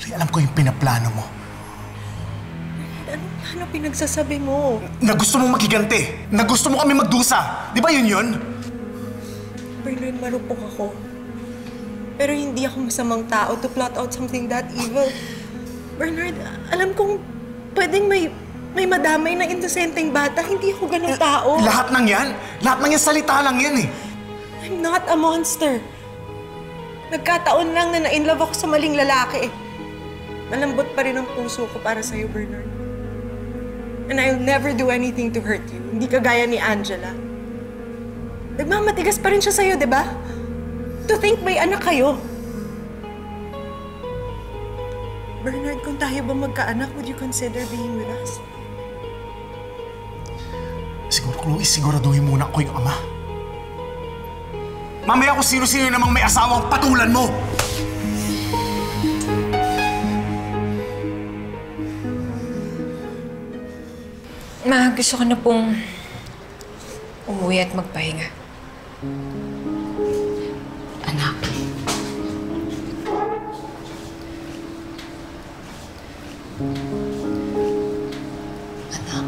Kasi alam ko yung pinaplano mo. Ano pinagsasabi mo? Na gusto mong makiganti. Na gusto mo kami magdusa. Di ba yun? Bernard, marupok ako. Pero hindi ako masamang tao to plot out something that evil. Bernard, alam kong pwedeng may madamay na inosenteng bata. Hindi ako ganong tao. Lahat ng yan salita lang yan eh. I'm not a monster. Nagkataon lang na na-inlove ako sa maling lalaki. Malambot pa rin ang puso ko para sa'yo, Bernard. And I'll never do anything to hurt you. Hindi kagaya ni Angela. Nagmamatigas pa rin siya sa'yo, di ba? To think may anak kayo. Bernard, kung tayo ba magkaanak, would you consider being with us? Siguro, Chloe, siguraduhin muna ako yung ama. Mamaya kung sino-sino namang may asawang patulan mo! Ma, gusto ko na pong umuwi at magpahinga. Anak. Anak,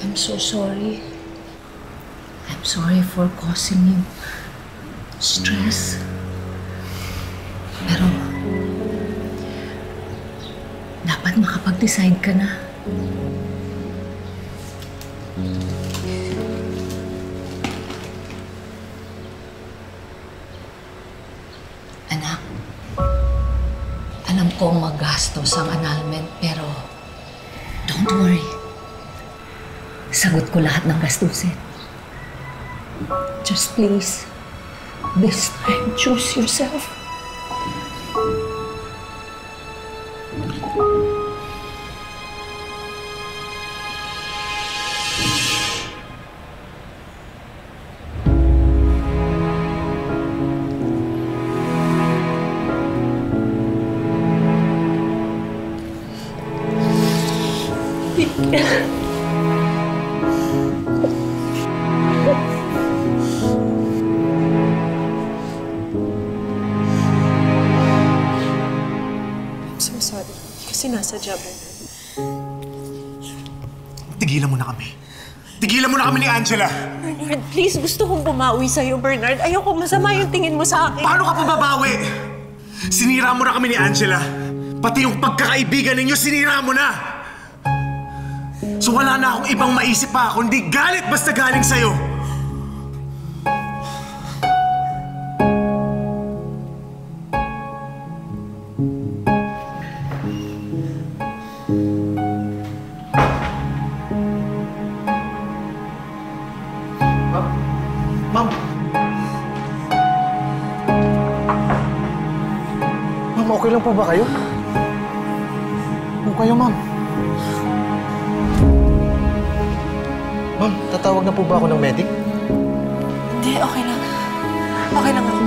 I'm so sorry. I'm sorry for causing you stress. Pero dapat makapag-decide ka na. Anak, alam kong magastos ang annulment, pero don't worry. Sagot ko lahat ng gastusin. Just please, this time, choose yourself. I'm so sorry. Kasi sinasadya, Bernard. Tigilan mo na kami. Tigilan mo na kami ni Angela! Bernard, please, gusto kong bumawi sa'yo, Bernard. Ayoko masama yung tingin mo sa akin. Paano ka pababawi? Sinira mo na kami ni Angela. Pati yung pagkakaibigan ninyo, sinira mo na! So wala na akong ibang maisip pa, kundi galit basta galing sa'yo! Ma'am! Ma'am, okay lang po ba kayo? Kung kayo, ma'am. Ma'am, tatawag na po ba ako ng medic? Hindi, okay lang. Okay lang ako.